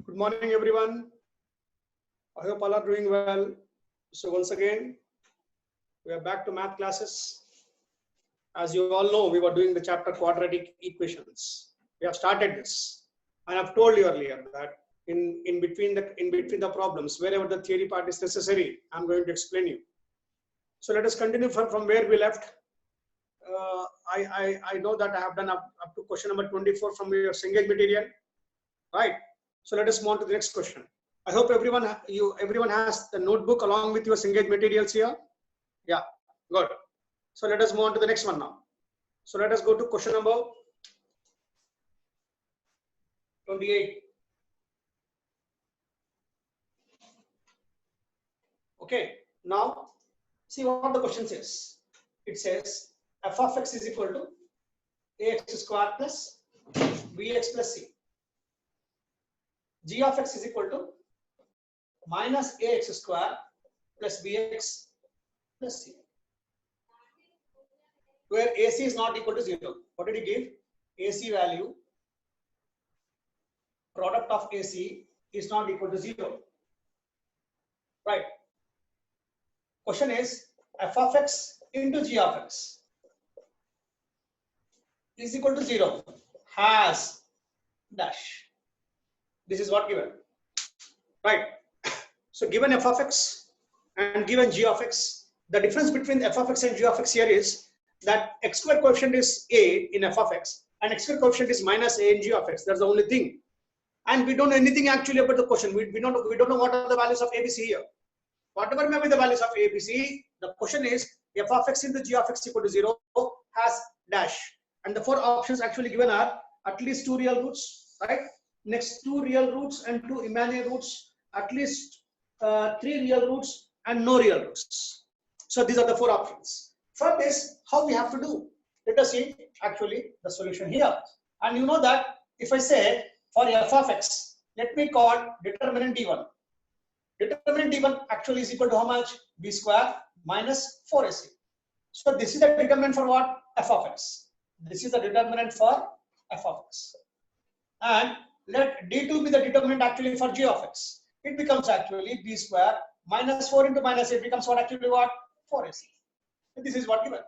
Good morning, everyone. I hope all are doing well. So once again, we are back to math classes. As you all know, we were doing the chapter quadratic equations. We have started this, and I've told you earlier that in between the problems, wherever the theory part is necessary, I'm going to explain you. So let us continue from where we left. I know that I have done up to question number 24 from your Cengage material, right? So let us move on to the next question. I hope everyone has the notebook along with your Cengage materials here. Yeah, good. So let us move on to the next one now. So let us go to question number 28. Okay, now see what the question says. It says f of x is equal to ax square plus bx plus c. G of x is equal to minus ax square plus bx plus c, where AC is not equal to 0. What did he give? AC value, product of AC is not equal to 0. Right. Question is f of x into g of x is equal to 0 has dash. This is what given. Right. So given f of x and given g of x, the difference between f of x and g of x here is that x square coefficient is a in f of x and x square coefficient is minus a in g of x. That's the only thing. And we don't know anything actually about the question. We don't know what are the values of ABC here. Whatever may be the values of ABC, the question is f of x into g of x equal to 0 has dash. And the four options actually given are at least 2 real roots, right? Next 2 real roots and 2 imaginary roots, at least 3 real roots and no real roots. So these are the 4 options. For this, how we have to do? Let us see actually the solution here. And you know that if I say for f of x, let me call determinant d1. Determinant d1 actually is equal to how much? B square minus 4ac. So this is the determinant for what? F of x. This is the determinant for f of x. And let d2 be the determinant actually for g of x. It becomes actually b square minus 4 into minus 8 becomes what actually what? 4ac. This is what given.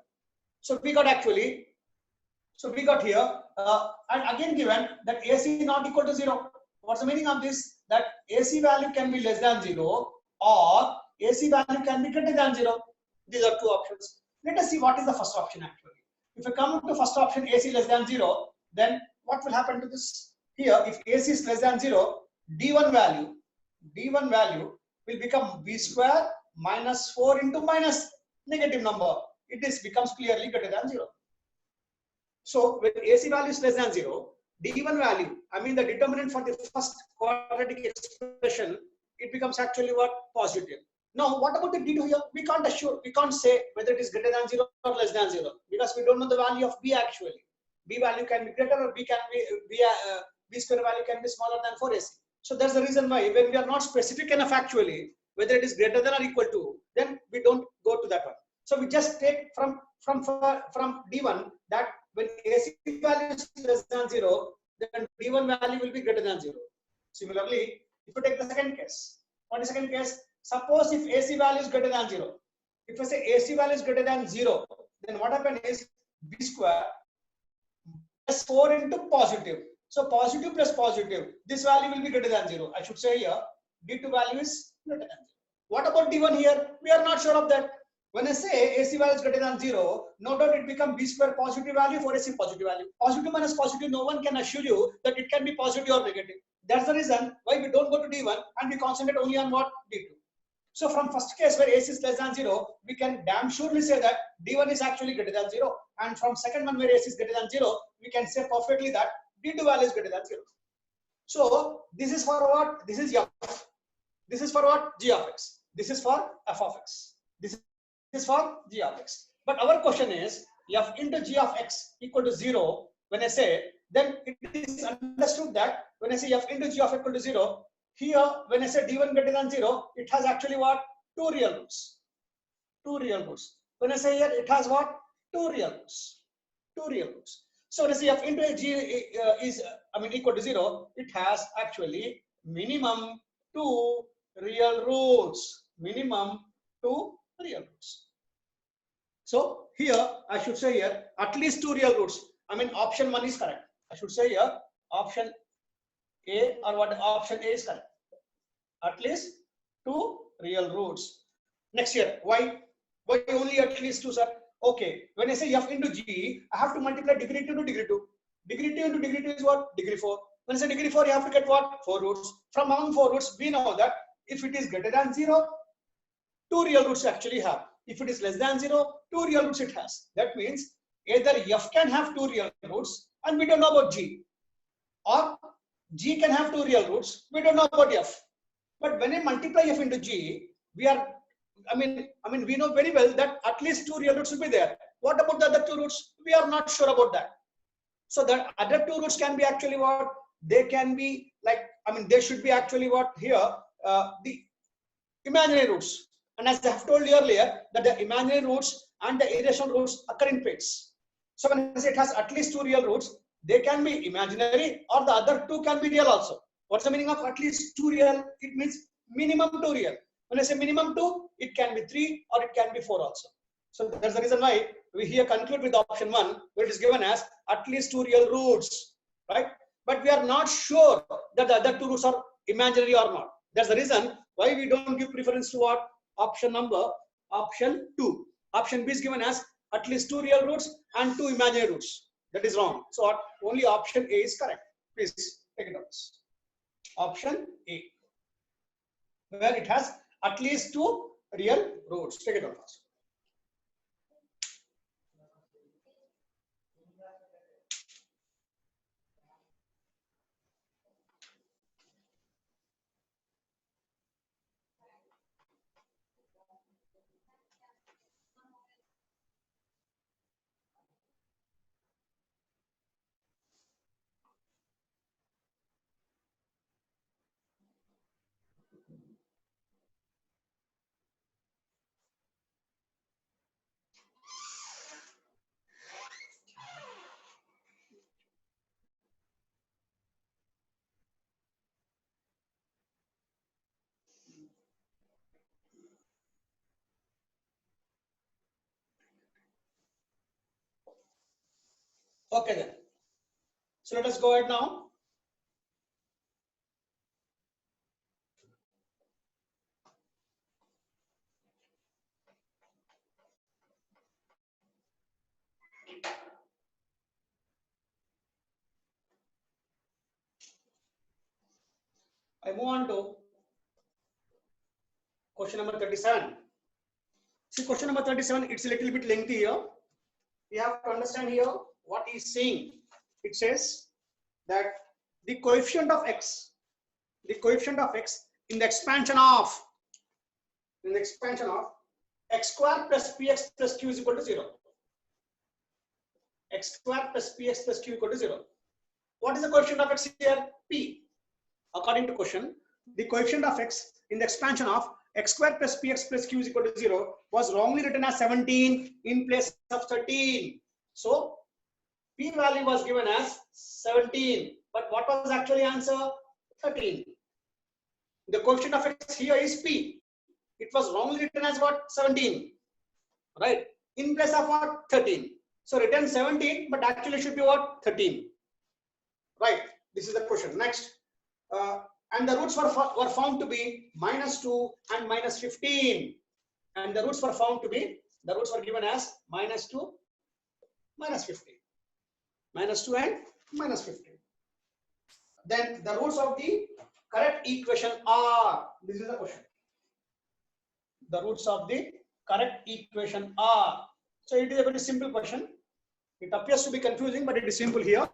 So we got actually, here, and again given that AC not equal to 0. What's the meaning of this? That AC value can be less than 0 or AC value can be greater than 0. These are 2 options. Let us see what is the first option actually. If I come to first option AC less than 0, then what will happen to this? Here, if AC is less than 0, D1 value will become B square minus 4 into minus negative number. It becomes clearly greater than 0. So when AC value is less than 0, D1 value, I mean the determinant for the first quadratic expression, it becomes actually what? Positive. Now what about the D2 here? We can't say whether it is greater than 0 or less than 0 because we don't know the value of B actually. B value can be greater or B square value can be smaller than 4AC. So that's the reason why when we are not specific enough actually, whether it is greater than or equal to, then we don't go to that one. So we just take from D1 that when AC value is less than 0, then D1 value will be greater than 0. Similarly, if you take the second case, what is the second case? Suppose if AC value is greater than 0. If I say AC value is greater than 0, then what happens is B square plus 4 into positive. So positive plus positive, this value will be greater than 0. I should say here, D2 value is greater than 0. What about D1 here? We are not sure of that. When I say AC value is greater than 0, no doubt it becomes B square positive value for AC positive value. Positive minus positive, no one can assure you that it can be positive or negative. That's the reason why we don't go to D1 and we concentrate only on what? D2. So from first case where AC is less than 0, we can damn surely say that D1 is actually greater than 0. And from second one where AC is greater than 0, we can say perfectly that D2 value is greater than 0. So this is for what? This is F. This is for what? G of x. This is for F of x. This is for G of x. But our question is F into G of x equal to 0. When I say, then it is understood that when I say F into G of x equal to 0, here when I say D1 greater than 0, it has actually what? 2 real roots. 2 real roots. When I say here, it has what? 2 real roots. 2 real roots. So when I say F into G is equal to 0, it has actually minimum 2 real roots. Minimum 2 real roots. So here I should say here at least 2 real roots. I mean option 1 is correct. I should say here option A or what option A is correct. At least 2 real roots. Next here, why only at least 2, sir? Okay, when I say f into g, I have to multiply degree 2 to degree 2. Degree 2 into degree 2 is what? Degree 4. When I say degree 4, you have to get what? 4 roots. From among 4 roots, we know that if it is greater than 0, 2 real roots actually have. If it is less than 0, 2 real roots it has. That means either f can have 2 real roots and we don't know about g, or g can have 2 real roots, we don't know about f. But when I multiply f into g, we are, I mean, we know very well that at least 2 real roots will be there. What about the other 2 roots? We are not sure about that. So that other 2 roots can be actually what? They can be like, I mean, they should be actually what here? The imaginary roots. And as I have told you earlier, that the imaginary roots and the irrational roots occur in pairs. So when I say it has at least 2 real roots, they can be imaginary or the other 2 can be real also. What's the meaning of at least 2 real? It means minimum 2 real. When I say minimum 2, it can be 3 or it can be 4 also. So that's the reason why we here conclude with option 1, where it is given as at least 2 real roots, right? But we are not sure that the other 2 roots are imaginary or not. That's the reason why we don't give preference to what? Option 2. Option B is given as at least 2 real roots and 2 imaginary roots. That is wrong. So only option A is correct. Please take it out. Option A, where it has at least 2 real roots. Take it out first. Okay then. So let us go ahead now. I move on to question number 37. See, question number 37, it's a little bit lengthy here. We have to understand here what he's saying. It says that the coefficient of x in the expansion of x square plus px plus q is equal to 0. X square plus px plus q equal to 0. What is the coefficient of x here? P. According to question, the coefficient of x in the expansion of x square plus px plus q is equal to 0 was wrongly written as 17 in place of 13. So p value was given as 17, but what was actually answer? 13. The coefficient of x here is p. It was wrongly written as what? 17, right? In place of what? 13. So written 17, but actually should be what? 13, right? This is the question. Next. And the roots were found to be -2 and -15. And the roots were found to be, the roots were given as -2, -15. -2 and -15. Then the roots of the correct equation are, this is the question. The roots of the correct equation are. So it is a very simple question. It appears to be confusing, but it is simple here.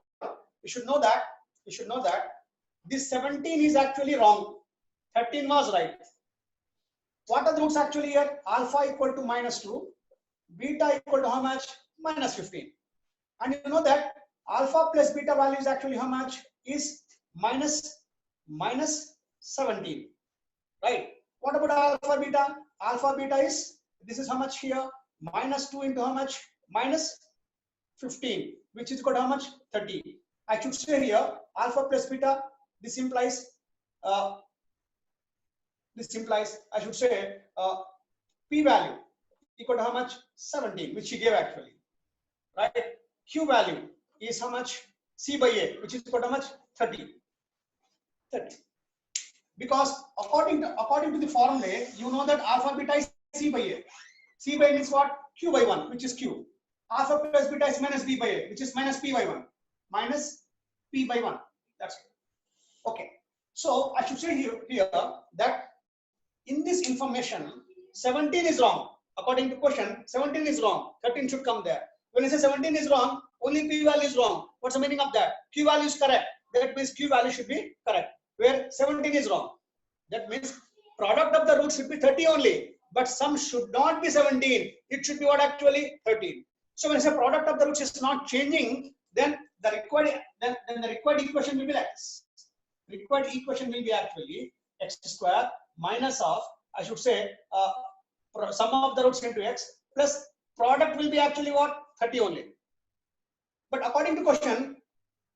You should know that. This 17 is actually wrong. 13 was right. What are the roots actually here? Alpha equal to -2, beta equal to how much? -15. And you know that alpha plus beta value is actually how much? Is minus 17. Right? What about alpha beta? Alpha beta is, this is how much here? -2 into how much? -15, which is equal to how much? 30. I should say here alpha plus beta. This implies this implies, I should say, p value equal to how much? 17, which she gave actually, right? Q value is how much? C by A, which is equal to how much? 30. Because according to the formula, you know that alpha beta is C by A. C by A means what? Q by 1, which is Q. Alpha plus beta is minus B by A, which is minus P by 1. Minus P by 1. That's it. Okay. So I should say here that in this information, 17 is wrong. According to question, 17 is wrong. 13 should come there. When I say 17 is wrong, only P value is wrong. What's the meaning of that? Q value is correct. That means Q value should be correct. Where 17 is wrong. That means product of the roots should be 30 only. But sum should not be 17. It should be what actually? 13. So when I say product of the roots is not changing, then the required equation will be like this. Required equation will be actually x square minus of, I should say, sum of the roots into x plus product will be actually what? 30 only. But according to question,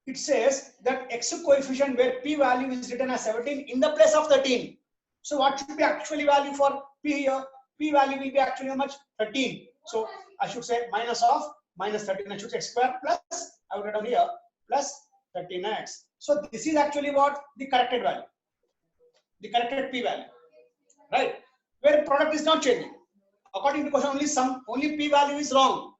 it says that x coefficient where p value is written as 17 in the place of 13. So what should be actually value for p here? P value will be actually how much? 13. So I should say minus of minus 13. I should say x square plus, I would write down here, plus 13x. So this is actually what? The corrected value. The corrected p value. Right? Where product is not changing. According to question, only p value is wrong.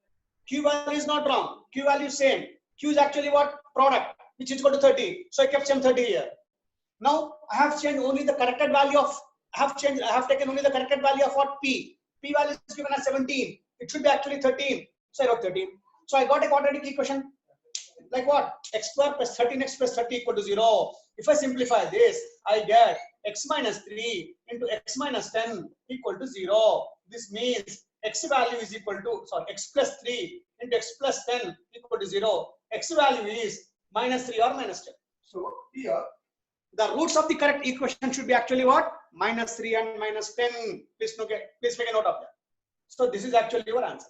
Q value is not wrong. Q value is same. Q is actually what? Product, which is equal to 30. So I kept same 30 here. Now I have changed only the corrected value of, I have taken only the corrected value of what? P. P value is given as 17. It should be actually 13. So I wrote 13. So I got a quadratic equation like what? X square plus 13x plus 30 equal to 0. If I simplify this, I get x minus 3 into x minus 10 equal to 0. This means x value is equal to, x plus 3 into x plus 10 equal to 0. X value is minus 3 or minus 10. So here, the roots of the correct equation should be actually what? Minus 3 and minus 10. Please make a note of that. So this is actually your answer.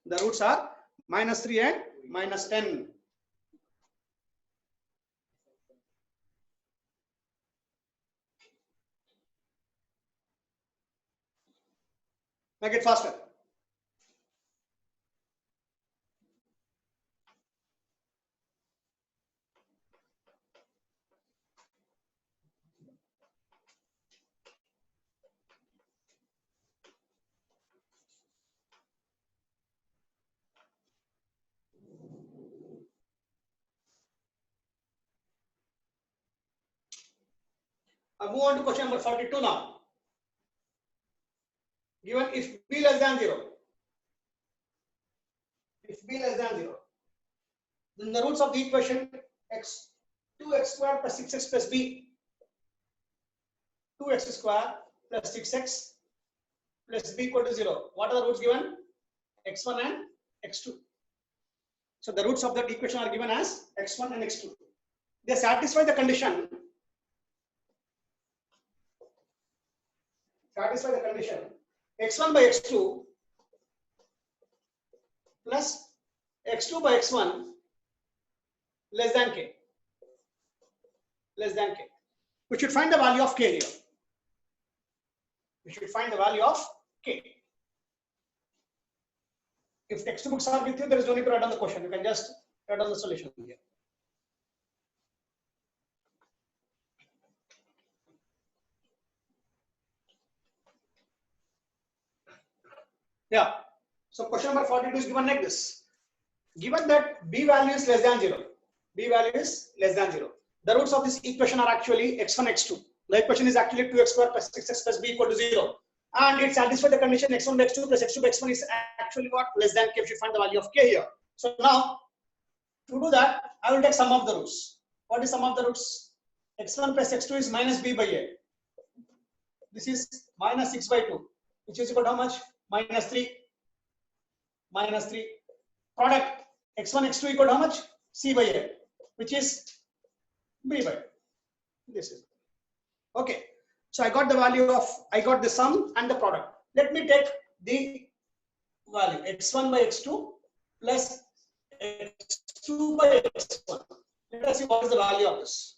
The roots are minus 3 and minus 10. Make it faster. I move on to question number 42 now. Given if b less than 0, if b less than 0, then the roots of the equation x 2x square plus 6x plus b, 2x square plus 6x plus b equal to 0. What are the roots given? x1 and x2. So the roots of that equation are given as x1 and x2. They satisfy the condition. X1 by x2 plus x2 by x1 less than k. We should find the value of k here. We should find the value of k. If textbooks are with you, there is no need to write down the question. You can just write down the solution here. Yeah. So question number 42 is given like this. Given that b value is less than 0, the roots of this equation are actually x1, x2. The equation is actually 2x square plus 6x plus b equal to 0. And it satisfies the condition x1 by x2 plus x2 by x1 is actually what? Less than k. We should find the value of k here. So now, to do that, I will take sum of the roots. What is sum of the roots? x1 plus x2 is minus b by a. This is minus 6 by 2, which is equal to how much? Minus 3. Product x1, x2 equal to how much? C by a, which is b by a. This is okay. So I got the sum and the product. Let me take the value x1 by x2 plus x2 by x1. Let us see what is the value of this.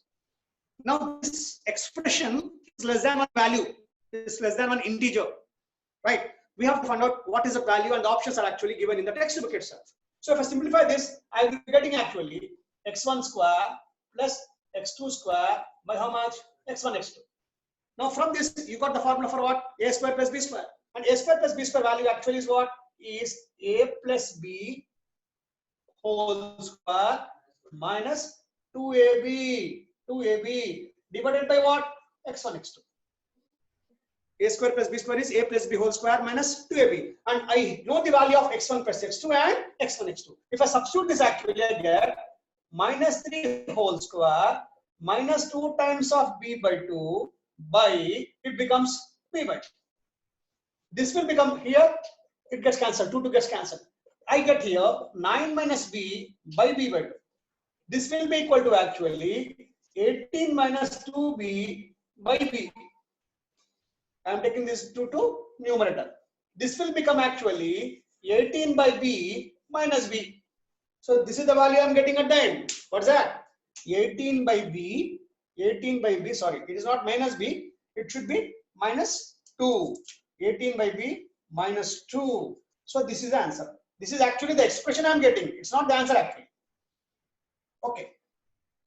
Now this expression is less than one value, is less than one integer, right? We have to find out what is the value, and the options are actually given in the textbook itself. So if I simplify this, I will be getting actually x1 square plus x2 square by how much? x1, x2. Now from this, you got the formula for what? A square plus b square. And a square plus b square value actually is what? Is a plus b whole square minus 2ab divided by what? x1, x2. A square plus b square is a plus b whole square minus 2ab. And I know the value of x1 plus x2 and x1, x2. If I substitute this, actually I get minus 3 whole square minus 2 times of b by 2 by, it becomes b by 2. This will become here, it gets cancelled, 2 gets cancelled. I get here 9 minus b by b by 2. This will be equal to actually 18 minus 2b by b. I am taking this 2 to numerator. This will become actually 18 by b minus b. So this is the value I am getting at the end. What's that? 18 by b, sorry, it is not minus b, it should be minus 2. 18 by b minus 2. So this is the answer. This is actually the expression I am getting. It's not the answer actually. Okay.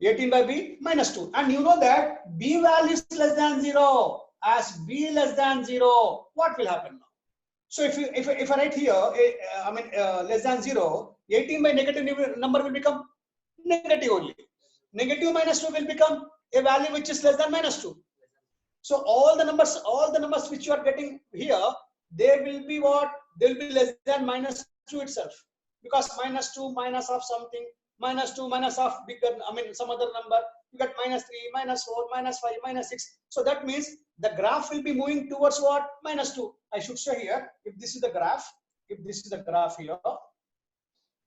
18 by b minus 2. And you know that b value is less than 0. As b less than 0, what will happen now? So if I write here, less than 0, 18 by negative number will become negative only. Negative minus 2 will become a value which is less than minus 2. So all the numbers which you are getting here, they will be what? They will be less than minus 2 itself. Because minus 2 minus of something, minus 2 minus of bigger, some other number, you get minus 3, minus 4, minus 5, minus 6. So that means the graph will be moving towards what? Minus 2. I should say here, if this is the graph, here,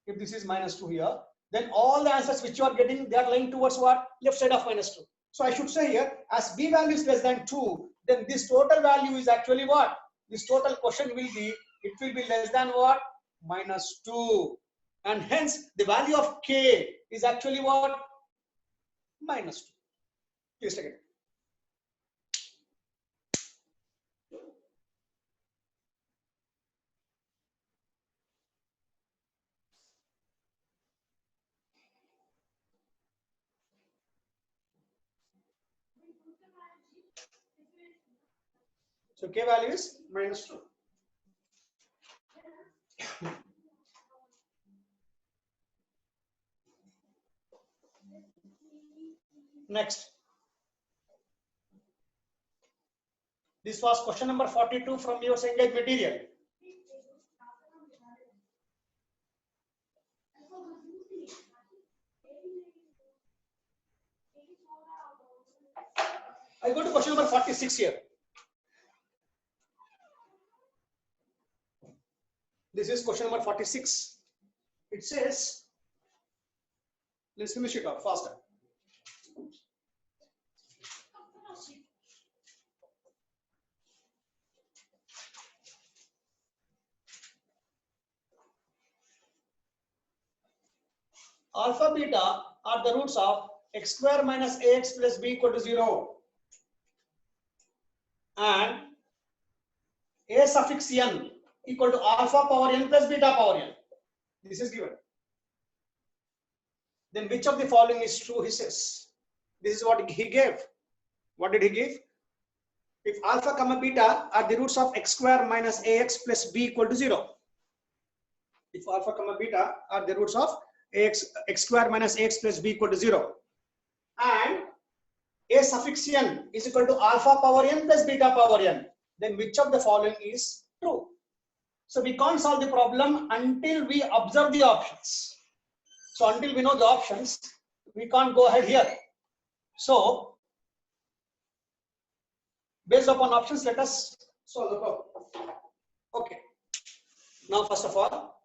if this is minus 2 here, then all the answers which you are getting, they are lying towards what? Left side of minus 2. So I should say here, as b value is less than 2, then this total value is actually what? This total quotient will be, it will be less than what? Minus 2. And hence, the value of k is actually what? Minus 2. Please take it. So k value is minus 2. Next. This was question number 42 from your engaged material. I go to question number 46 here. This is question number 46. It says, let's finish it off faster. Alpha beta are the roots of x square minus ax plus b equal to 0. And a suffix n equal to alpha power n plus beta power n. This is given. Then which of the following is true, he says. This is what he gave. What did he give? If alpha comma beta are the roots of x square minus ax plus b equal to 0. If alpha comma beta are the roots of x square minus ax plus b equal to 0. And a suffix n is equal to alpha power n plus beta power n. Then which of the following is true? So we can't solve the problem until we observe the options. So until we know the options, we can't go ahead here. So based upon options, let us solve the problem. Okay. Now first of all,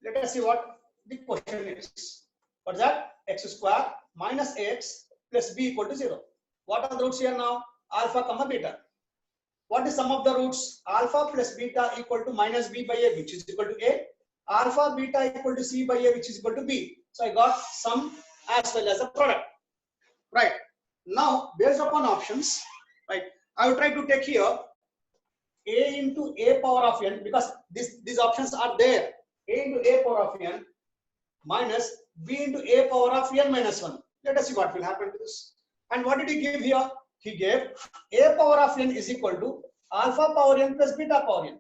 let us see what the question is. What's that? X square minus ax plus b equal to 0. What are the roots here now? Alpha comma beta. What is sum of the roots? Alpha plus beta equal to minus b by a, which is equal to a. Alpha beta equal to c by a, which is equal to b. So I got sum as well as the product. Right. Now, based upon options, right, I will try to take here a into a power of n, because these options are there. A into a power of n minus b into a power of n minus 1. Let us see what will happen to this. And what did he give here? He gave a power of n is equal to alpha power n plus beta power n.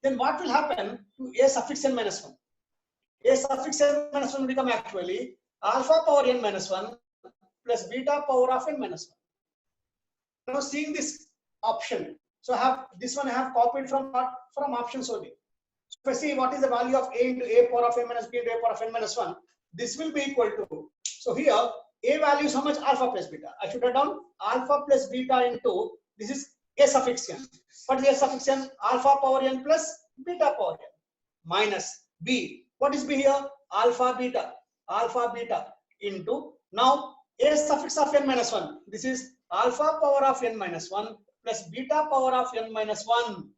Then what will happen to a suffix n minus 1? A suffix n minus 1 will become actually alpha power n minus 1 plus beta power of n minus 1. Now seeing this option, so I have this one I have copied from options only. So if I see what is the value of a into a power of n minus b into a power of n minus 1, this will be equal to, so here a value is how much? Alpha plus beta. I should write down alpha plus beta into, this is a suffix n. What is a suffix n? Alpha power n plus beta power n minus b. What is b here? Alpha beta. Alpha beta into, now a suffix of n minus 1. This is alpha power of n minus 1 plus beta power of n minus 1.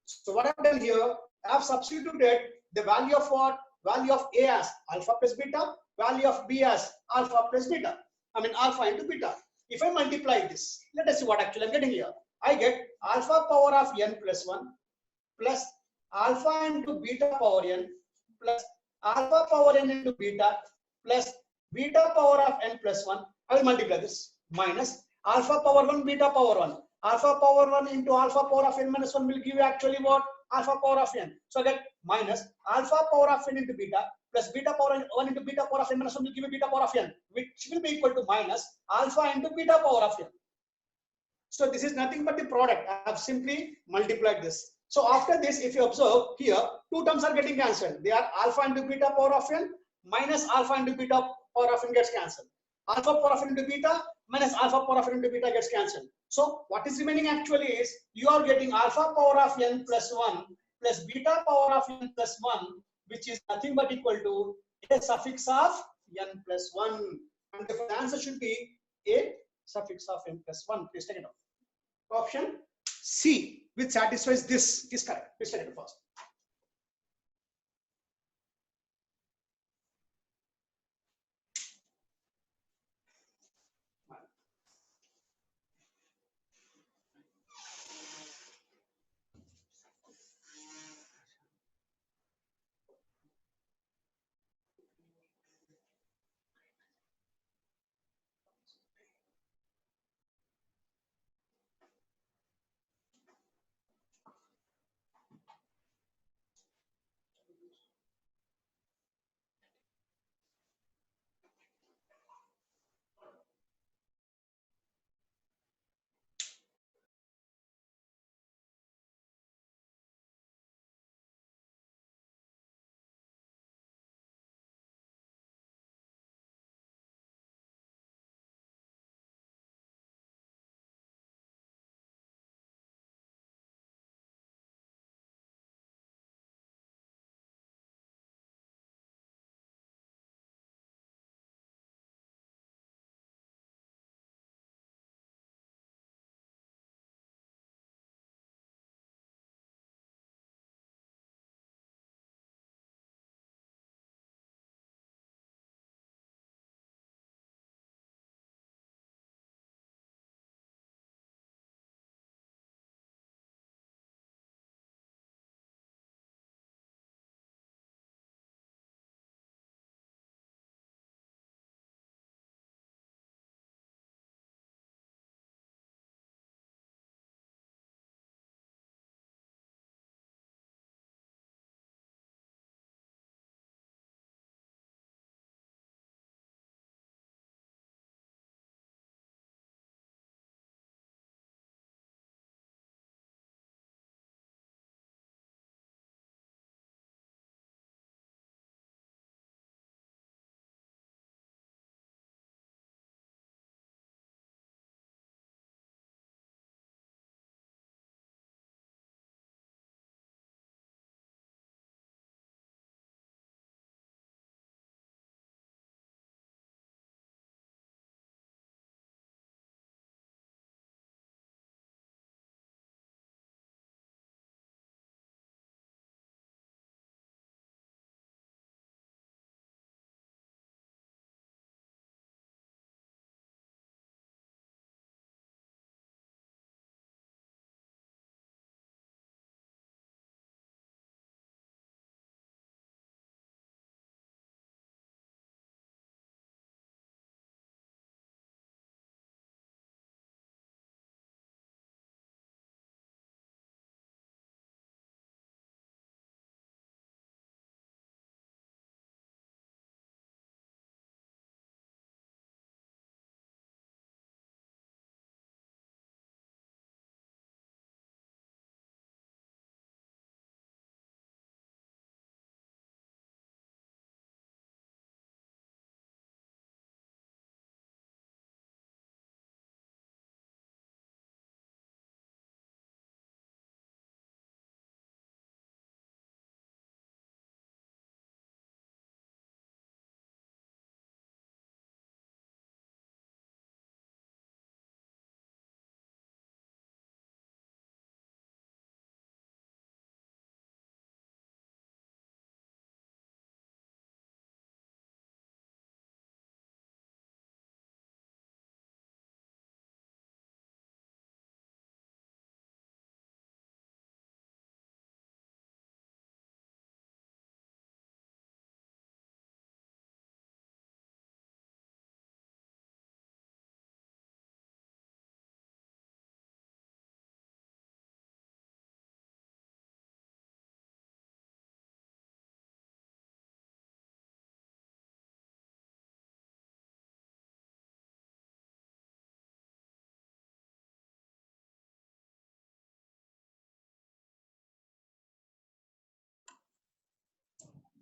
So what I have done here, I have substituted the value of what? Value of a as alpha plus beta, value of b as alpha plus beta. I mean alpha into beta. If I multiply this, let us see what actually I'm getting here. I get alpha power of n plus 1 plus alpha into beta power n plus alpha power n into beta plus beta power of n plus 1. I will multiply this minus alpha power 1 beta power 1. Alpha power 1 into alpha power of n minus 1 will give you actually what? Alpha power of n. So I get minus alpha power of n into beta plus beta power 1 into beta power of n minus 1 will give you beta power of n, which will be equal to minus alpha into beta power of n. So this is nothing but the product. I have simply multiplied this. So after this, if you observe here, two terms are getting cancelled. They are alpha into beta power of n minus alpha into beta power of n gets cancelled. Alpha power of n into beta minus alpha power of n into beta gets cancelled. So what is remaining actually is you are getting alpha power of n plus 1 plus beta power of n plus 1, which is nothing but equal to a suffix of n plus 1. And the answer should be a suffix of n plus 1. Please take it off. Option C, which satisfies this, is correct. Please take it first.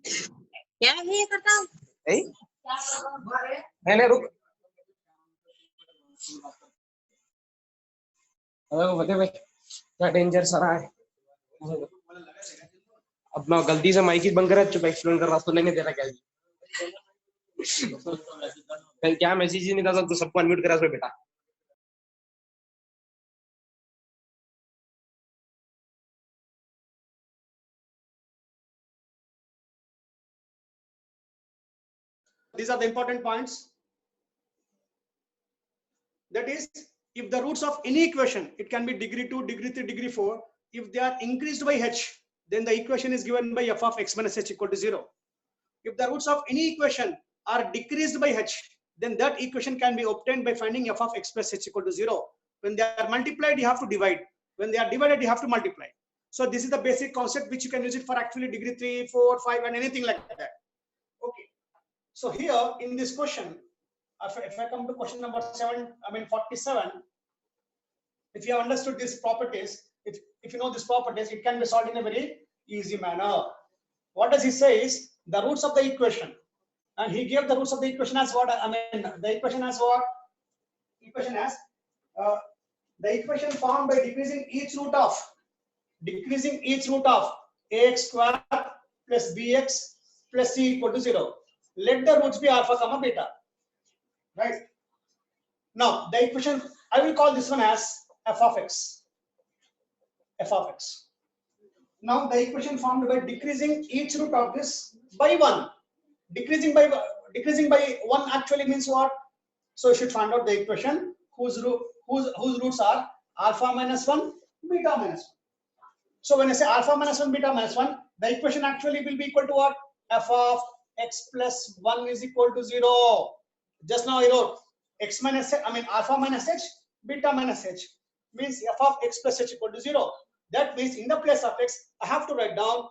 क्या है करता नहीं रुक बता भाई क्या danger सरा है अब मैं गलती से माइक ही बंद करा चुप एक्सप्लेन कर रहा तो लेने दे रहा क्या क्या मैसेज ही नहीं था तो सबको अनम्यूट करा बेटा These are the important points. That is, if the roots of any equation, it can be degree 2, degree 3, degree 4, if they are increased by h, then the equation is given by f of x minus h equal to 0. If the roots of any equation are decreased by h, then that equation can be obtained by finding f of x plus h equal to 0. When they are multiplied, you have to divide. When they are divided, you have to multiply. So this is the basic concept which you can use it for actually degree 3, 4, 5 and anything like that. Okay. So here in this question, if I come to question number 47, if you have understood these properties, if you know these properties, it can be solved in a very easy manner. What does he say is the roots of the equation, and he gave the roots of the equation as what? The equation as what? Equation as the equation formed by decreasing each root of ax square plus bx plus c equal to 0. Let the roots be alpha comma beta. Right. Now the equation, I will call this one as f of x. Now the equation formed by decreasing each root of this by 1. Decreasing by 1 actually means what? So you should find out the equation whose roots are alpha minus 1, beta minus 1. So when I say alpha minus 1, beta minus 1, the equation actually will be equal to what? F of x plus 1 is equal to 0. Just now I wrote alpha minus h, beta minus h means f of x plus h equal to 0. That means in the place of x, I have to write down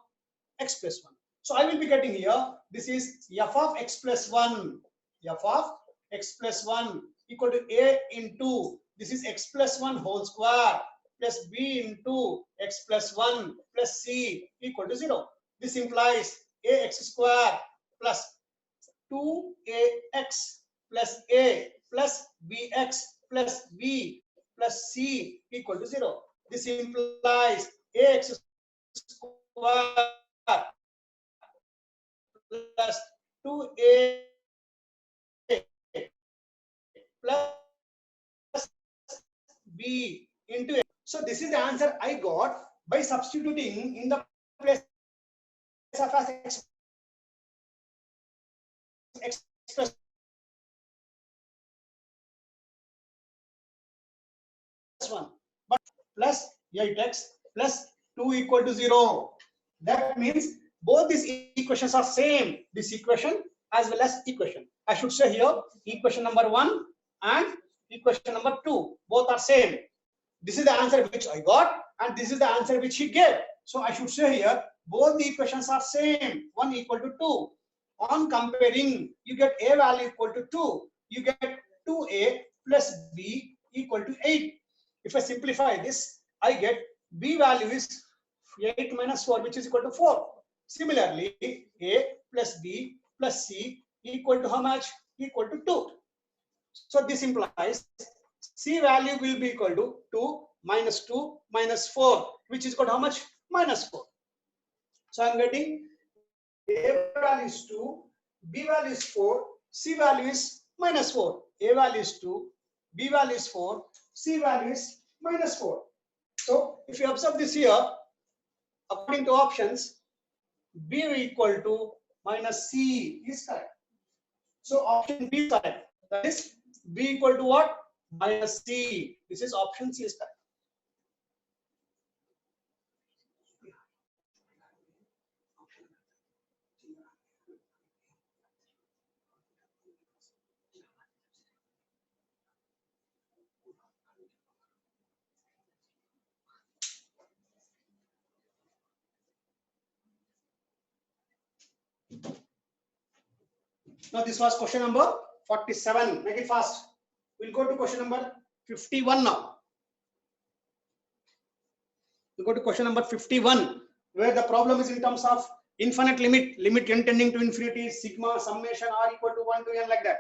x plus 1. So I will be getting here, this is f of x plus 1. F of x plus 1 equal to a into, this is x plus 1 whole square plus b into x plus 1 plus c equal to 0. This implies ax square plus 2ax plus a plus bx plus b plus c equal to 0. This implies ax square plus 2a plus b into a. So this is the answer I got by substituting in the place of x plus one, but plus 8x plus 2 equal to 0. That means both these equations are same. This equation as well as equation. I should say here equation number 1 and equation number 2. Both are same. This is the answer which I got and this is the answer which he gave. So I should say here both the equations are same. 1 equal to 2. On comparing, you get a value equal to 2. You get 2a plus b equal to 8. If I simplify this, I get b value is 8 minus 4, which is equal to 4. Similarly, a plus b plus c equal to how much? Equal to 2. So this implies c value will be equal to 2 minus 4, which is equal to how much? Minus 4. So I am getting a value is 2, b value is 4, c value is minus 4. A value is 2, b value is 4, c value is minus 4. So if you observe this here, according to options, b equal to minus c is correct. So option B is correct. That is b equal to what? Minus c. This is option C is correct. Now this was question number 47. Make it fast. We'll go to question number 51 now. We'll go to question number 51, where the problem is in terms of infinite limit n tending to infinity, sigma summation r equal to 1 to n, like that.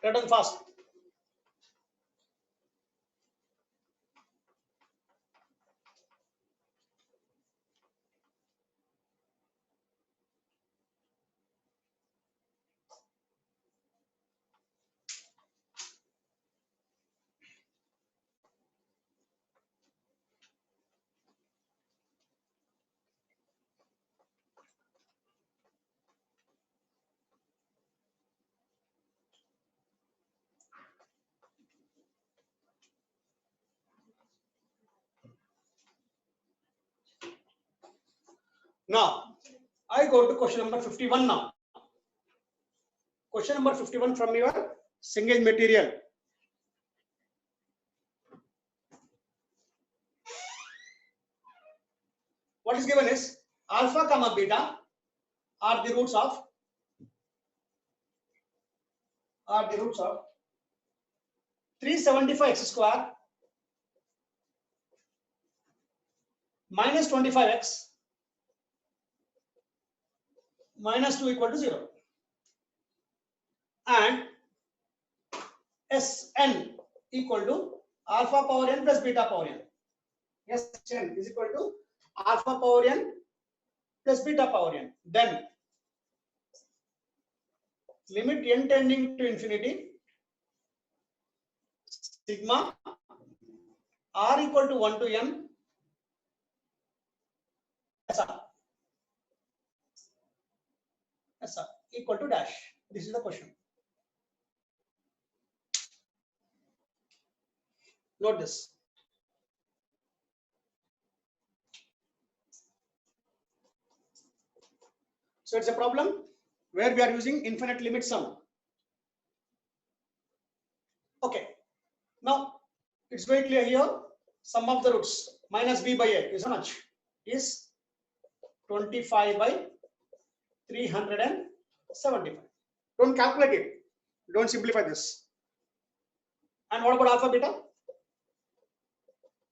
Return fast. Now, I go to question number 51 now. Question number 51 from your single material. What is given is alpha comma beta are the roots of 375x square minus 25x minus 2 equal to 0, and Sn equal to alpha power n plus beta power n. Sn is equal to alpha power n plus beta power n. Then limit n tending to infinity, sigma r equal to 1 to n SR equal to dash. This is the question. Note this. So it's a problem where we are using infinite limit sum. Okay. Now it's very clear here. Sum of the roots minus b by a is how much? Is 25 by 375. Don't calculate it. Don't simplify this. And what about alpha beta?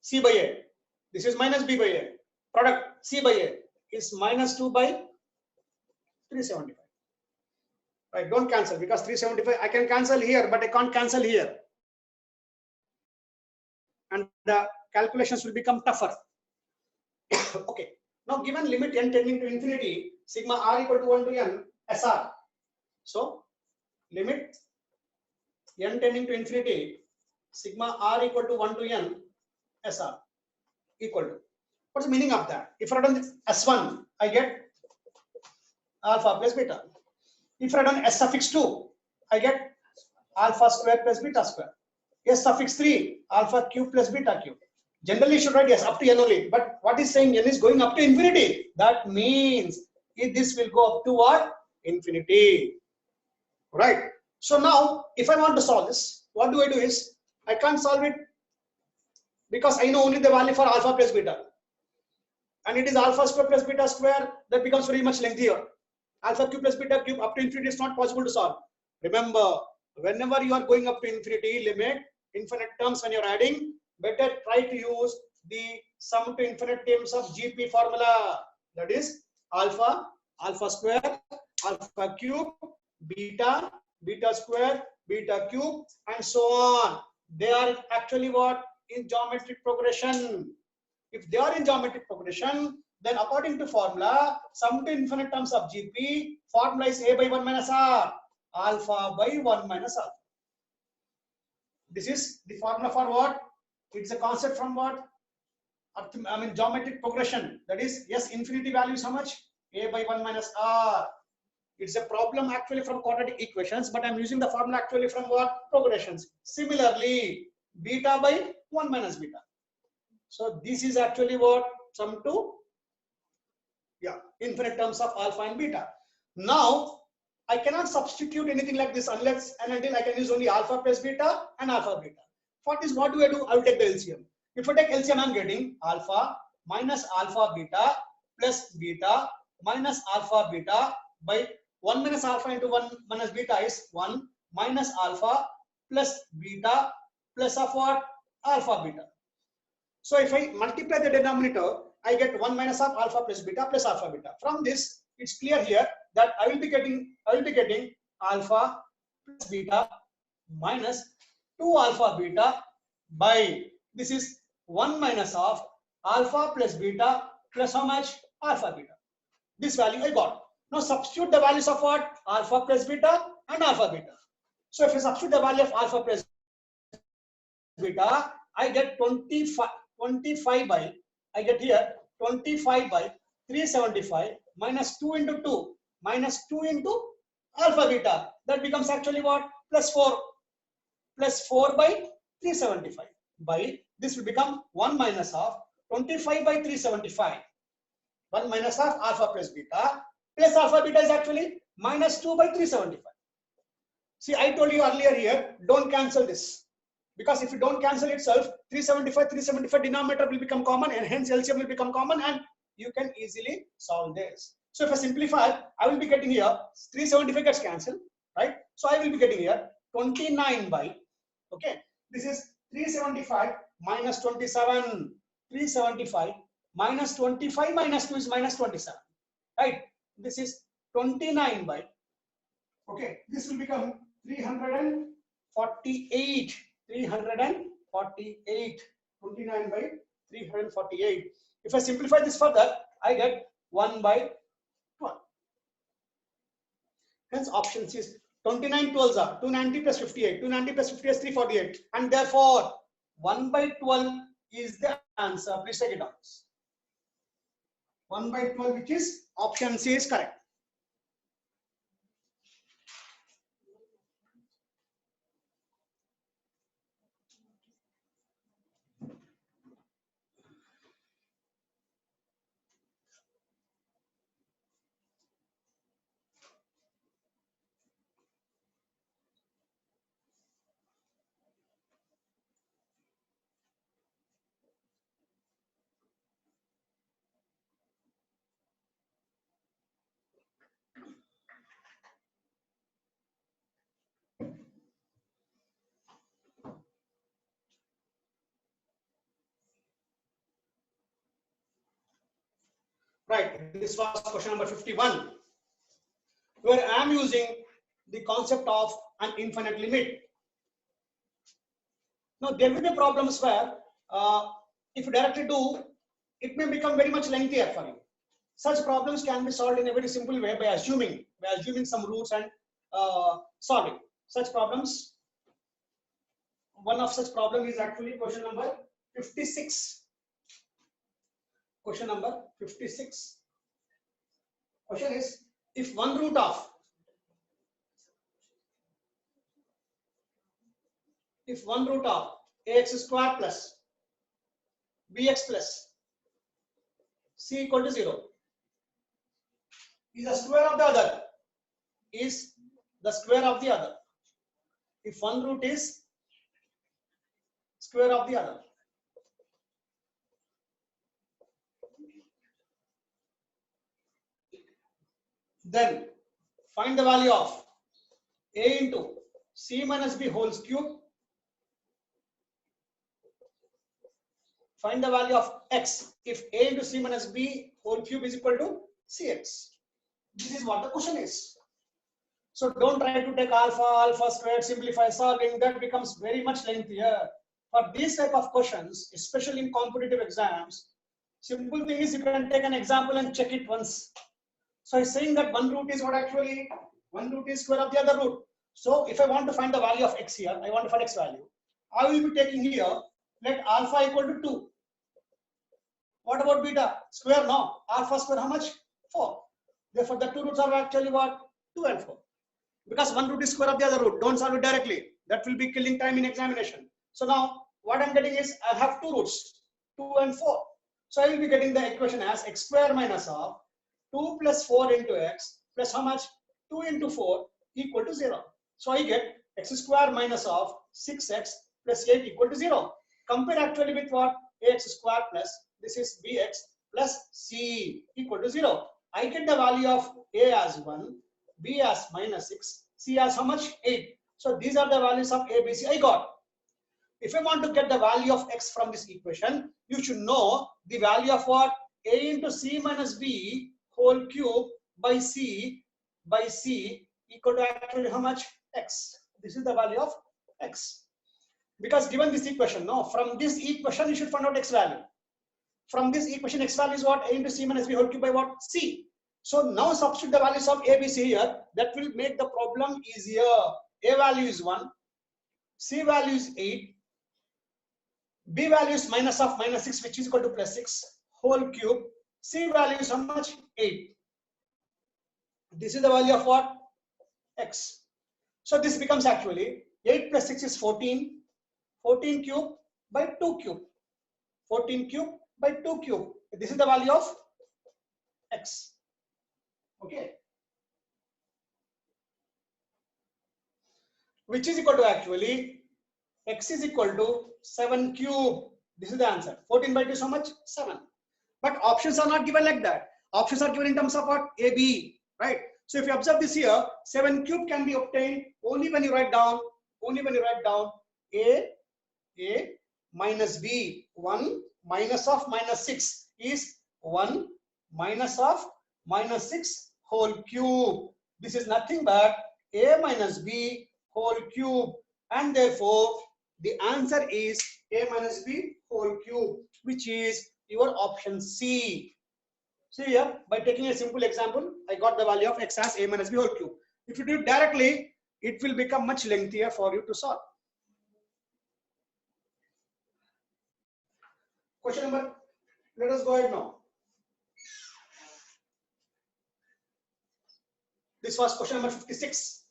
C by a. This is minus b by a. Product C by a is minus 2 by 375. Right? Don't cancel, because 375 I can cancel here, but I can't cancel here. And the calculations will become tougher. Okay. Now given limit n tending to infinity, sigma r equal to 1 to n SR. So limit n tending to infinity, sigma r equal to 1 to n SR equal to. What's the meaning of that? If I done S1, I get alpha plus beta. If I done S suffix 2, I get alpha square plus beta square. S suffix 3, alpha cube plus beta cube. Generally, you should write yes up to n only. But what is saying n is going up to infinity? That means this will go up to what? Infinity. Right. So now, if I want to solve this, what do I do is, I can't solve it because I know only the value for alpha plus beta. And it is alpha square plus beta square, that becomes very much lengthier. Alpha cube plus beta cube up to infinity is not possible to solve. Remember, whenever you are going up to infinity, limit, infinite terms when you're adding, better try to use the sum to infinite terms of GP formula. That is alpha, alpha square, alpha cube, beta, beta square, beta cube, and so on. They are actually what? In geometric progression. If they are in geometric progression, then according to formula, sum to infinite terms of GP, formula is a by 1 minus r, alpha by 1 minus alpha. This is the formula for what? It's a concept from what? I mean geometric progression. That is, yes, infinity value is how much? A by 1 minus r. It's a problem actually from quadratic equations, but I'm using the formula actually from what? Progressions. Similarly, beta by 1 minus beta. So this is actually what? Sum to infinite terms of alpha and beta. Now I cannot substitute anything like this unless and until I can use only alpha plus beta and alpha beta. For this, what do? I will take the LCM. If I take LCM, I'm getting alpha minus alpha beta plus beta minus alpha beta by 1 minus alpha into 1 minus beta is 1 minus alpha plus beta plus of what? Alpha beta. So if I multiply the denominator, I get 1 minus of alpha plus beta plus alpha beta. From this, it's clear here that I will be getting alpha plus beta minus 2 alpha beta by, this is 1 minus of alpha plus beta plus how much? Alpha beta. This value I got. Now substitute the values of what? Alpha plus beta and alpha beta. So if I substitute the value of alpha plus beta, I get 25 by, I get here 25 by 375 minus 2 into 2 minus 2 into alpha beta. That becomes actually what? Plus 4 by 375 by, this will become 1 minus of 25 by 375. 1 minus of alpha plus beta plus alpha beta is actually minus 2 by 375. See, I told you earlier here, don't cancel this. Because if you don't cancel itself, 375 denominator will become common and hence LCM will become common and you can easily solve this. So if I simplify, I will be getting here, 375 gets cancelled, right? So I will be getting here 29 by, okay, this is 375 minus 27, 375 minus 25 minus 2 is minus 27, right? This is 29 by, okay, this will become 348, 29 by 348. If I simplify this further, I get 1 by 12. Hence option C is 29 12s are 290 plus 58. 290 plus 58 is 348. And therefore, 1 by 12 is the answer. Please take it down. 1 by 12, which is option C is correct. Right, this was question number 51, where I am using the concept of an infinite limit. Now, there will be problems where if you directly do, it may become very much lengthier for you. Such problems can be solved in a very simple way by assuming some roots and solving such problems. One of such problem is actually question number 56. Question number 56. Question is, if one root of ax square plus bx plus c equal to 0 is the square of the other, if one root is square of the other, then find the value of a into c minus b whole cube. Find the value of x if a into c minus b whole cube is equal to cx. This is what the question is. So don't try to take alpha squared, simplify solving. That becomes very much lengthier. For these type of questions, especially in competitive exams, simple thing is you can take an example and check it once. So I'm saying that one root is what actually? One root is square of the other root. So if I want to find the value of x here, I want to find x value. I will be taking here, let alpha equal to 2. What about beta? Square, no. Alpha square, how much? 4. Therefore, the two roots are actually what? 2 and 4. Because one root is square of the other root. Don't solve it directly. That will be killing time in examination. So now, what I'm getting is, I have two roots, 2 and 4. So I will be getting the equation as x square minus of 2 plus 4 into x plus how much? 2 into 4 equal to 0. So I get x square minus of 6x plus 8 equal to 0. Compare actually with what? Ax square plus, this is bx plus c equal to 0. I get the value of A as 1, B as -6, C as how much? 8. So these are the values of A, B, C I got. If I want to get the value of X from this equation, you should know the value of what? A into C minus B whole cube by C equal to actually how much? X. This is the value of X. Because given this equation, no, from this equation you should find out X value. From this equation, X value is what? A into C minus B whole cube by what? C. So now substitute the values of A, B, C here. That will make the problem easier. A value is 1. C value is 8. B value is minus of -6, which is equal to +6 whole cube. C value is how much? 8. This is the value of what? X. So this becomes actually 8 plus 6 is 14. 14 cube by 2 cube. 14 cube by 2 cube. This is the value of X. Okay. Which is equal to actually X is equal to 7 cube. This is the answer. 14 by 2 is how much? 7. But options are not given like that. Options are given in terms of what? A, B. Right? So if you observe this here, 7 cube can be obtained only when you write down A minus B. 1 minus of -6 is 1 minus of -6 whole cube. This is nothing but A minus B whole cube. And therefore, the answer is A minus B whole cube, which is your option C. See here, by taking a simple example, I got the value of X as A minus B whole cube. If you do it directly, it will become much lengthier for you to solve. Question number, let us go ahead now. This was question number 56.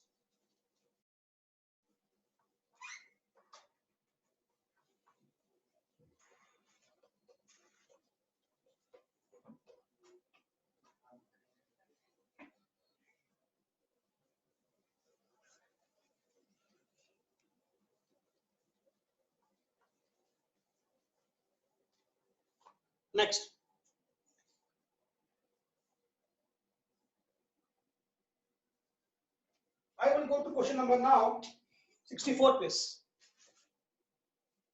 Next. I will go to question number now 64, please.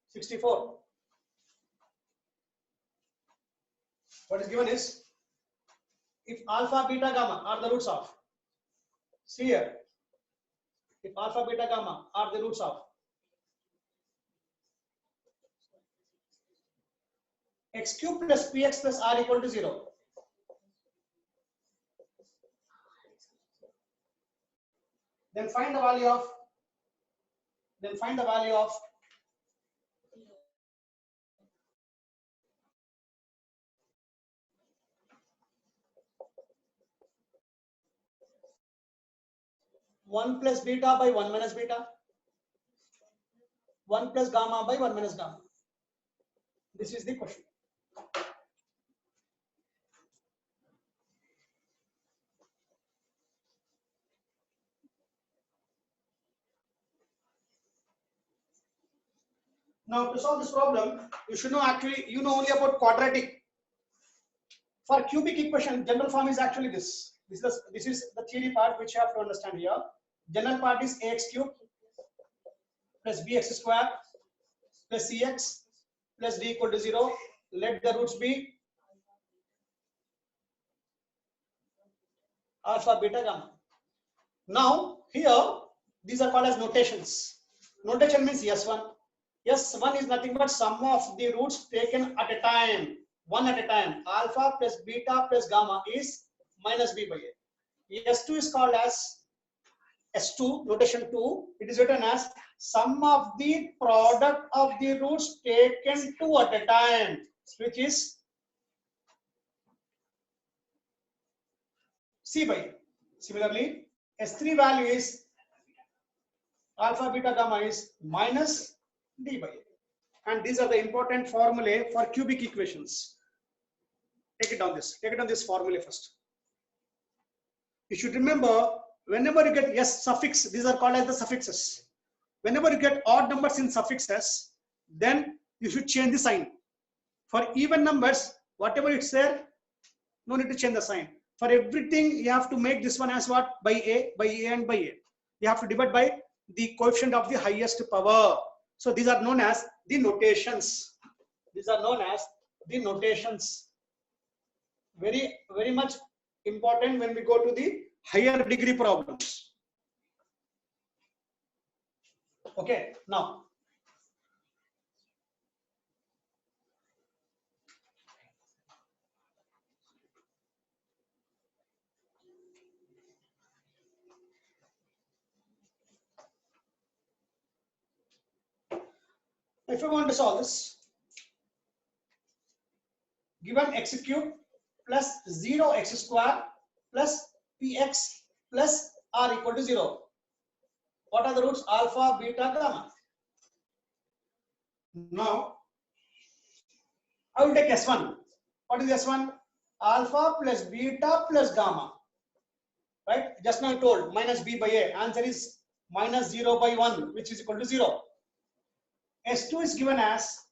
64. What is given is, if alpha, beta, gamma are the roots of, see here, if alpha, beta, gamma are the roots of x cube plus px plus r equal to 0. Then find the value of 1 plus beta by 1 minus beta, 1 plus gamma by 1 minus gamma. This is the question. Now, to solve this problem, you should know actually, you know only about quadratic. For cubic equation, general form is actually this. This is the theory part which you have to understand here. General part is ax cube plus bx square plus cx plus d equal to 0. Let the roots be alpha, beta, gamma. Now, here, these are called as notations. Notation means S1. S1 is nothing but sum of the roots taken at a time, one at a time. Alpha plus beta plus gamma is minus b by a. S2 is called as S2, notation 2. It is written as sum of the product of the roots taken 2 at a time, which is c by a. Similarly, S3 value is alpha, beta, gamma is minus d by a. And these are the important formulae for cubic equations. Take it on this formula first. You should remember, whenever you get s suffix, these are called as the suffixes. Whenever you get odd numbers in suffixes, then you should change the sign. For even numbers, whatever it's there, no need to change the sign. For everything, you have to make this one as what? By A, and by A. You have to divide by the coefficient of the highest power. So these are known as the notations. These are known as the notations. Very, very much important when we go to the higher degree problems. Okay, now. If I want to solve this, given x cube plus 0x square plus px plus r equal to 0. What are the roots? Alpha, beta, gamma. Now, I will take S1. What is S1? Alpha plus beta plus gamma. Right? Just now I told minus b by a. Answer is minus 0 by 1, which is equal to 0. S2 is given as,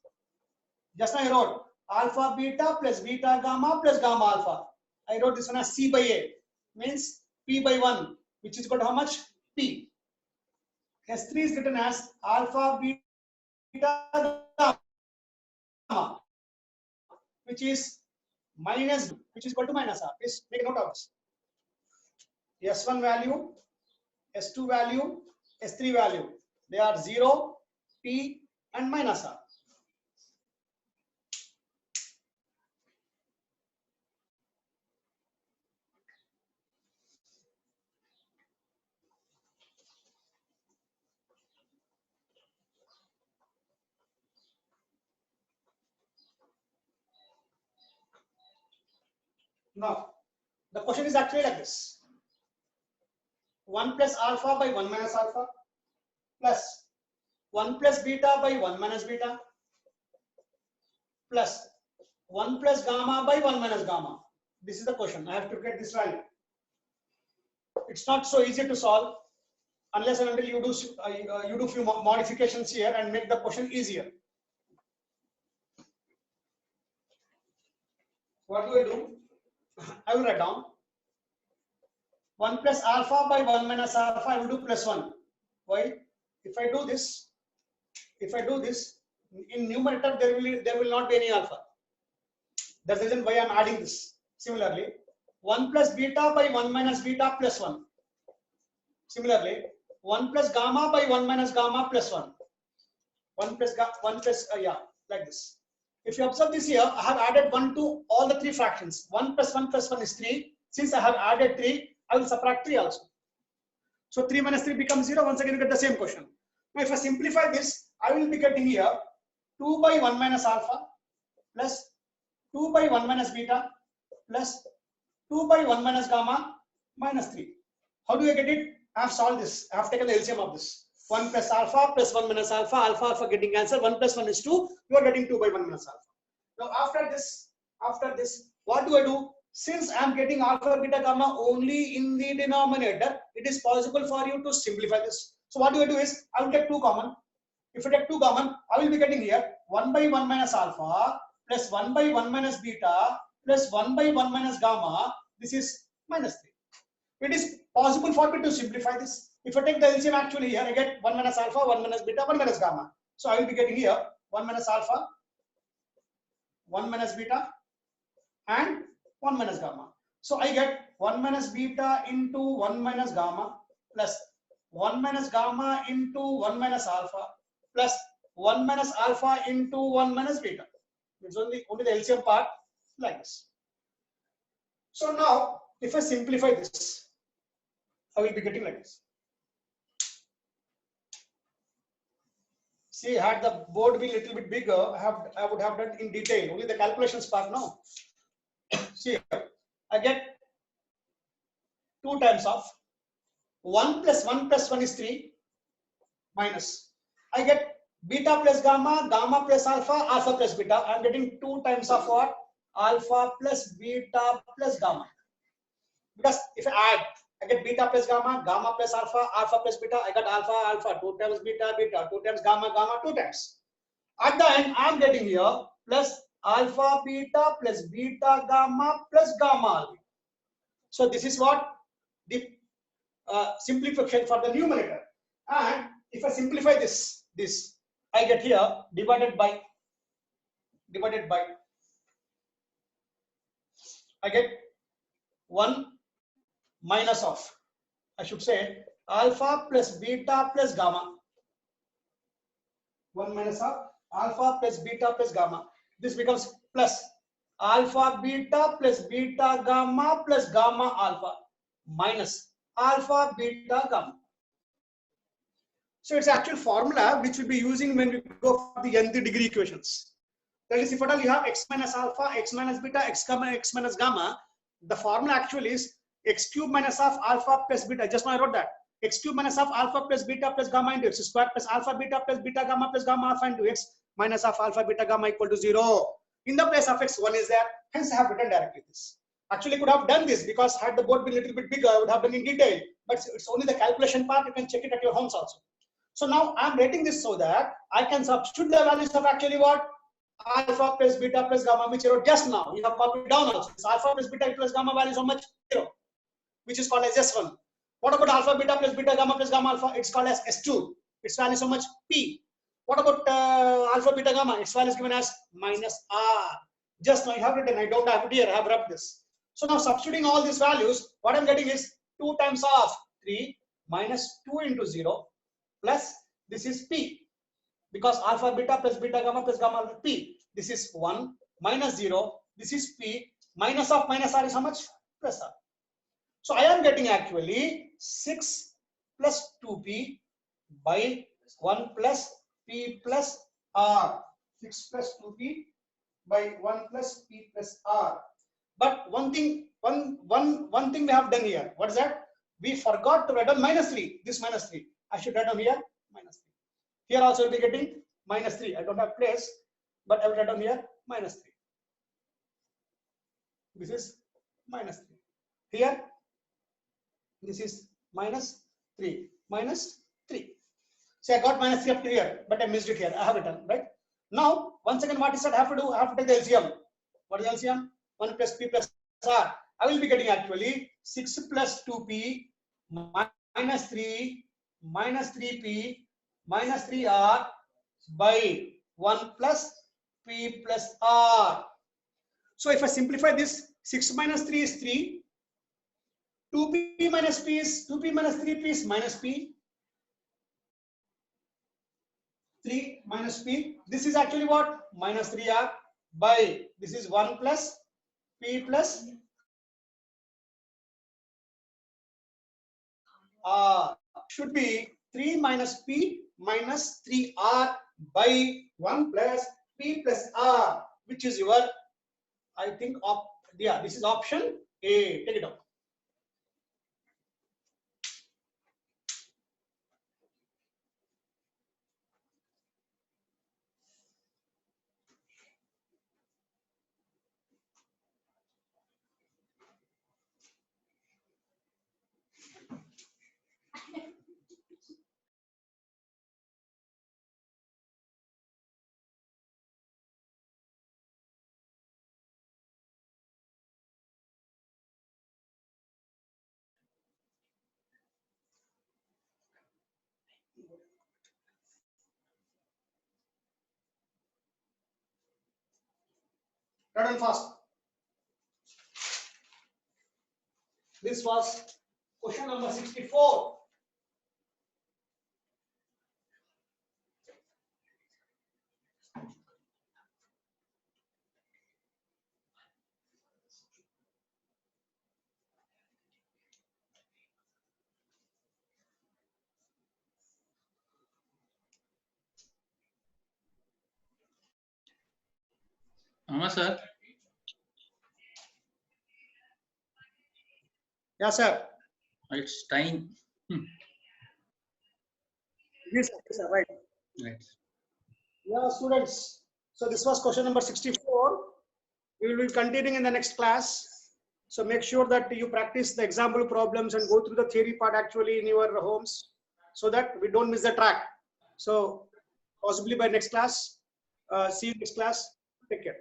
just now I wrote alpha beta plus beta gamma plus gamma alpha. I wrote this one as C by A, means P by 1, which is equal to how much? P. S3 is written as alpha beta gamma, which is minus, which is equal to minus R. Please make a note of this. S1 value, S2 value, S3 value. They are 0, P and minus R. Now, the question is actually like this. 1 plus alpha by 1 minus alpha plus 1 plus beta by 1 minus beta plus 1 plus gamma by 1 minus gamma. This is the question. I have to get this value. It's not so easy to solve unless and until you do few modifications here and make the question easier. What do? I will write down 1 plus alpha by 1 minus alpha. I will do plus 1. Why? If I do this, in numerator there will not be any alpha. That's the reason why I am adding this. Similarly, 1 plus beta by 1 minus beta plus 1. Similarly, 1 plus gamma by 1 minus gamma plus 1. 1 plus like this. If you observe this here, I have added 1 to all the 3 fractions. 1 plus 1 plus 1 is 3. Since I have added 3, I will subtract 3 also. So 3 minus 3 becomes 0. Once again, you get the same question. Now, if I simplify this, I will be getting here 2 by 1 minus alpha plus 2 by 1 minus beta plus 2 by 1 minus gamma minus 3. How do I get it? I have solved this. I have taken the LCM of this. 1 plus alpha plus 1 minus alpha, alpha getting answer. 1 plus 1 is 2. You are getting 2 by 1 minus alpha. Now after this, what do I do? Since I am getting alpha, beta, gamma only in the denominator, it is possible for you to simplify this. So what do I do is, I will take 2 common. If I take 2 common, I will be getting here 1 by 1 minus alpha plus 1 by 1 minus beta plus 1 by 1 minus gamma. This is minus 3. It is possible for me to simplify this. If I take the LCM actually here, I get 1 minus alpha, 1 minus beta, 1 minus gamma. So I will be getting here 1 minus alpha, 1 minus beta and 1 minus gamma. So I get 1 minus beta into 1 minus gamma plus 1 minus gamma into 1 minus alpha plus 1 minus alpha into 1 minus beta. It's only the LCM part like this. So now if I simplify this, I will be getting like this. See, had the board been a little bit bigger, I would have done in detail. Only the calculations part now. See, I get 2 times of 1 plus 1 plus 1 is 3 minus. I get beta plus gamma, gamma plus alpha, alpha plus beta. I am getting 2 times of what? Alpha plus beta plus gamma. Because if I add, I get beta plus gamma, gamma plus alpha, alpha plus beta. I got alpha, alpha, 2 times beta, beta, 2 times gamma, gamma, 2 times. At the end, I am getting here plus alpha beta plus beta gamma plus gamma alpha. So this is what the simplification for the numerator. And if I simplify this, I get here divided by, I get 1 minus of, I should say, alpha plus beta plus gamma. 1 minus of alpha plus beta plus gamma. This becomes plus alpha beta plus beta gamma plus gamma alpha minus alpha beta gamma. So it's actual formula which we'll be using when we go for the nth degree equations. That is, if at all you have x minus alpha, x minus beta, x minus gamma, the formula actually is x cube minus of alpha plus beta. Just now I wrote that. X cube minus of alpha plus beta plus gamma into x square plus alpha beta plus beta gamma plus gamma alpha into x minus of alpha beta gamma equal to 0. In the place of x, 1 is there. Hence I have written directly this. Actually, I could have done this because had the board been a little bit bigger, I would have done in detail. But it's only the calculation part. You can check it at your homes also. So now I'm writing this so that I can substitute the values of actually what? Alpha plus beta plus gamma, which I wrote just now. You have copied down also. This alpha plus beta plus gamma value is how much? 0, which is called as S1. What about alpha beta plus gamma alpha? It's called as S2. Its value is how much? P. What about alpha beta gamma? Its value is given as minus R. Just now I have written, I don't have it here, I have rubbed this. So now substituting all these values, what I'm getting is 2 times of 3 minus 2 into 0 plus this is P. Because alpha beta plus beta gamma plus gamma alpha P. This is 1 minus 0. This is P. Minus of minus R is how much? Plus R. So I am getting actually 6 plus 2P by 1 plus P plus R. 6 plus 2P by 1 plus P plus R. But one thing we have done here. What is that? We forgot to write down minus 3. This minus 3. I should write down here minus 3. Here also we'll be getting minus 3. I don't have place, but I will write down here minus 3. This is minus 3. Here, this is minus 3. Minus 3. So I got minus 3 up to here, but I missed it here. I have it done, right? Now, once again, what is that I have to do? I have to take the LCM. What is LCM? 1 plus P plus R. I will be getting actually 6 plus 2P minus 3 minus 3P minus 3R by 1 plus P plus R. So if I simplify this, 6 minus 3 is 3. 2P minus P is 2P minus 3P is minus P. 3 minus P. This is actually what? Minus 3R by this is 1 plus P plus R. Should be 3 minus P minus 3R by 1 plus P plus R, which is your, I think, this is option A. Take it out. Write down fast. This was question number 64. Sir. Yes, sir. It's time. Yes, sir. Right. Right. Yeah, students. So this was question number 64. We will be continuing in the next class. So make sure that you practice the example problems and go through the theory part actually in your homes so that we don't miss the track. So possibly by next class. See you next class. Take care.